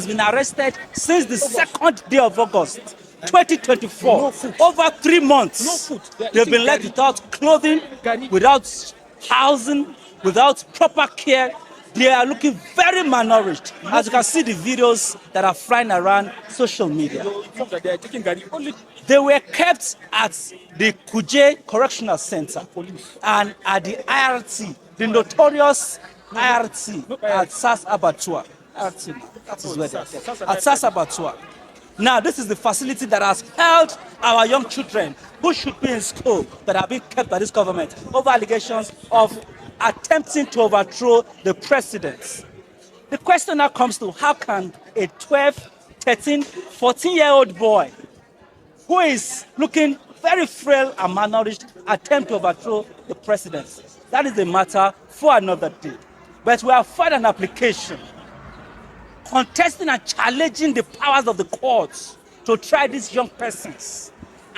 has been arrested since the 2nd day of August 2024. Over 3 months, they've been left without clothing, without housing, without proper care. They are looking very malnourished. As you can see the videos that are flying around social media. They were kept at the Kuje Correctional Center and at the IRT, the notorious IRT at SAS Abattoir. That is where they are. At SAS Abattoir. Now, this is the facility that has held our young children who should be in school that are being kept by this government over allegations of attempting to overthrow the president. The question now comes to how can a 12, 13, 14-year-old boy who is looking very frail and malnourished attempt to overthrow the president? That is a matter for another day. But we have filed an application contesting and challenging the powers of the courts to try these young persons.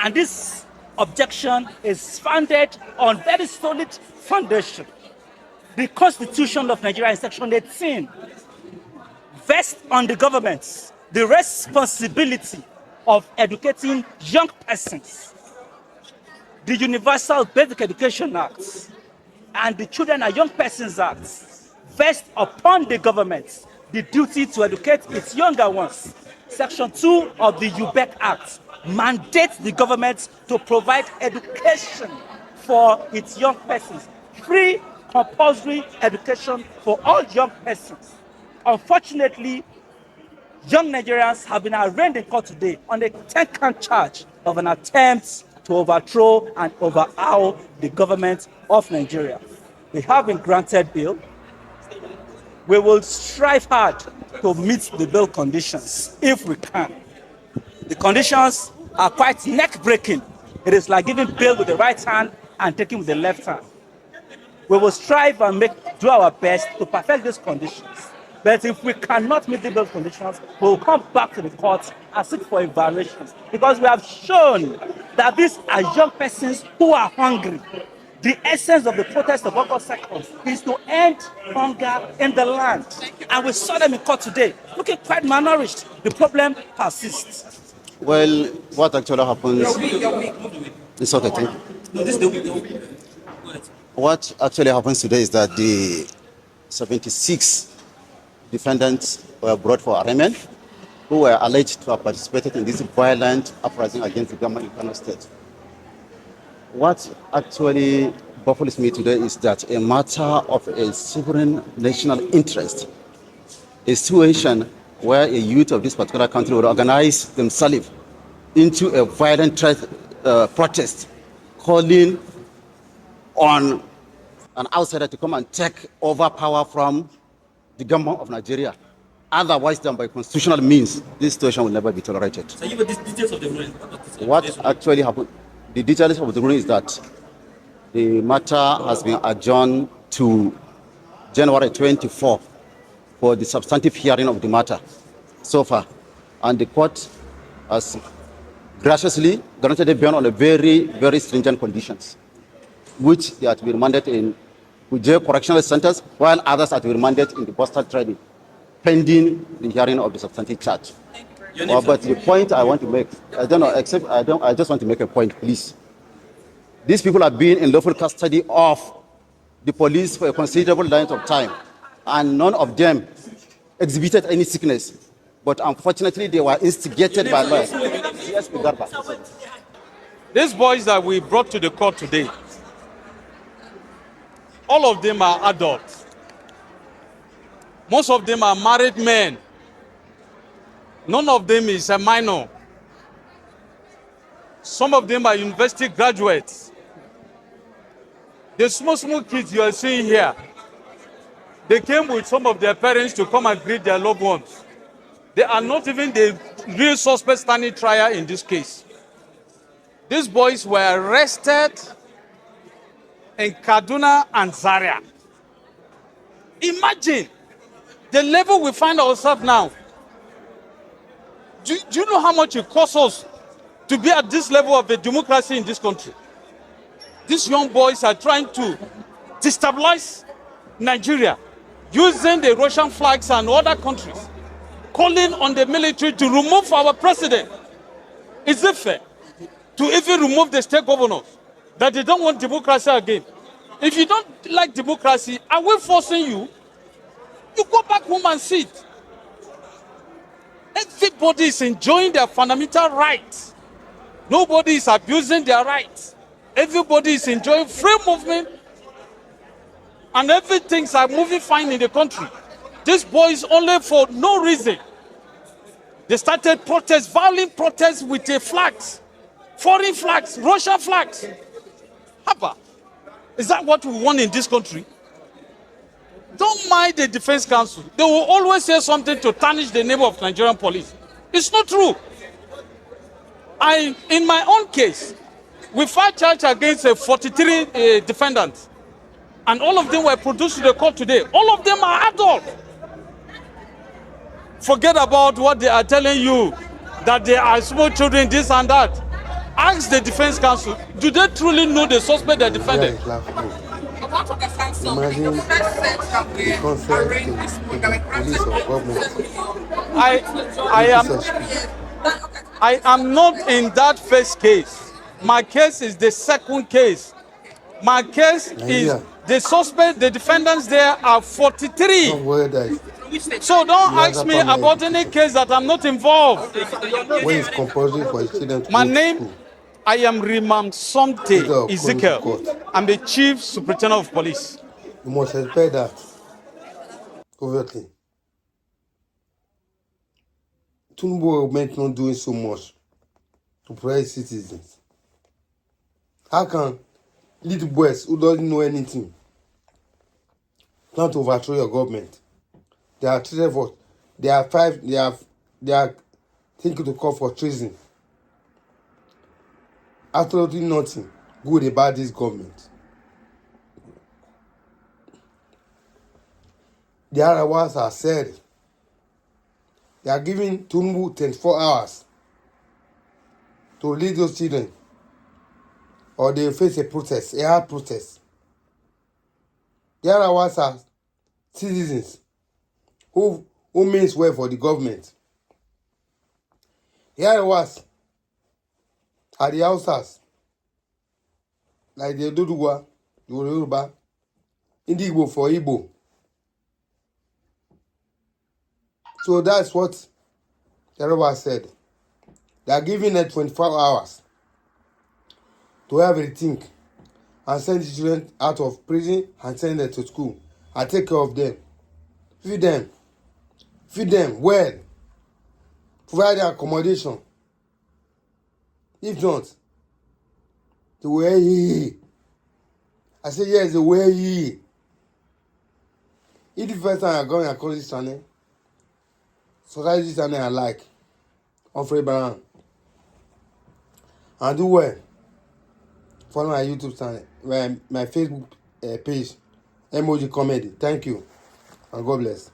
And this objection is founded on very solid foundation. The Constitution of Nigeria in Section 18 vests on the government the responsibility of educating young persons. The Universal Basic Education Act and the Children and Young Persons Act vest upon the government the duty to educate its younger ones. Section 2 of the UBEC Act mandates the government to provide education for its young persons, free compulsory education for all young persons. Unfortunately, young Nigerians have been arraigned in court today on a 10-count charge of an attempt to overthrow and overhaul the government of Nigeria. They have been granted bail. We will strive hard to meet the bail conditions if we can. The conditions are quite neck-breaking. It is like giving bail with the right hand and taking with the left hand. We will strive and do our best to perfect these conditions. But if we cannot meet the bail conditions, we will come back to the courts and seek for a variation. Because we have shown that these are young persons who are hungry. The essence of the protest of August 2nd is to end hunger in the land. And we saw them in court today, looking quite malnourished. The problem persists. Well, what actually happens... It's okay, thank you. No, this is the week. What actually happens today is that the 76 defendants were brought for arraignment who were alleged to have participated in this violent uprising against the government in Kano State. What actually baffles me today is that a matter of a sovereign national interest, a situation where a youth of this particular country would organize themselves into a violent protest, calling on an outsider to come and take over power from the government of Nigeria. Otherwise than by constitutional means, this situation will never be tolerated. So you the details of the ruling. What actually happened? The details of the ruling is that the matter has been adjourned to January 24 for the substantive hearing of the matter so far. And the court has graciously granted a bail on a very, very stringent conditions, which they are to be remanded in Kuje Correctional Centers, while others are to be remanded in the Boston Trading, pending the hearing of the substantive charge. But the point I want to make, I just want to make a point, please. These people have been in lawful custody of the police for a considerable length of time, and none of them exhibited any sickness. But unfortunately, they were instigated by lawyers. Yes, These boys that we brought to the court today, all of them are adults. Most of them are married men. None of them is a minor. Some of them are university graduates. The small kids you are seeing here, they came with some of their parents to come and greet their loved ones. They are not even the real suspects standing trial in this case. These boys were arrested in Kaduna and Zaria. Imagine the level we find ourselves now. Do you know how much it costs us to be at this level of a democracy in this country? These young boys are trying to destabilize Nigeria using the Russian flags and other countries. calling on the military to remove our president. Is it fair to even remove the state governors that they don't want democracy again? If you don't like democracy, are we forcing you? You go back home and sit. Everybody is enjoying their fundamental rights. Nobody is abusing their rights. Everybody is enjoying free movement, and everything's are moving fine in the country. These boys only for no reason. They started protests, violent protests with the flags, foreign flags, Russian flags. Haba, is that what we want in this country? Don't mind the Defense Council. They will always say something to tarnish the name of Nigerian police. It's not true. In my own case, we filed charge against 43 defendants, and all of them were produced to the court today. All of them are adults. Forget about what they are telling you, that they are small children, this and that. Ask the Defense Council, do they truly know the suspect they defended? Imagine the concept to the police of government. I am not in that first case. My case is the second case. My case is the suspect, the defendants there are 43. So don't ask me about any case that I'm not involved. When it's compulsory for students to My name, I am Rimam Somte Ezekiel. I'm the Chief Superintendent of Police. You must expect that, covertly. Tinubu government not doing so much to protect citizens. How can little boys who don't know anything plan to overthrow your government? They are treated for, they are thinking to call for treason. Absolutely nothing good about this government. The other ones are said they are giving Tinubu 24 hours to release those children, or they face a protest, a hard protest. The other ones are citizens who means well for the government. The other ones are the outsiders, like the Doduwa, the Yoruba, Indigo for Igbo. So that's what Yoruba said. They are giving them 24 hours to have a think and send the children out of prison and send them to school and take care of them. Feed them well, provide their accommodation. If not, the way he. I say yes, the way he. If the first time I go and call this channel, subscribe this channel and like on Free Baran. And do well. Follow my YouTube channel, my Facebook page, Emoji Comedy. Thank you and God bless.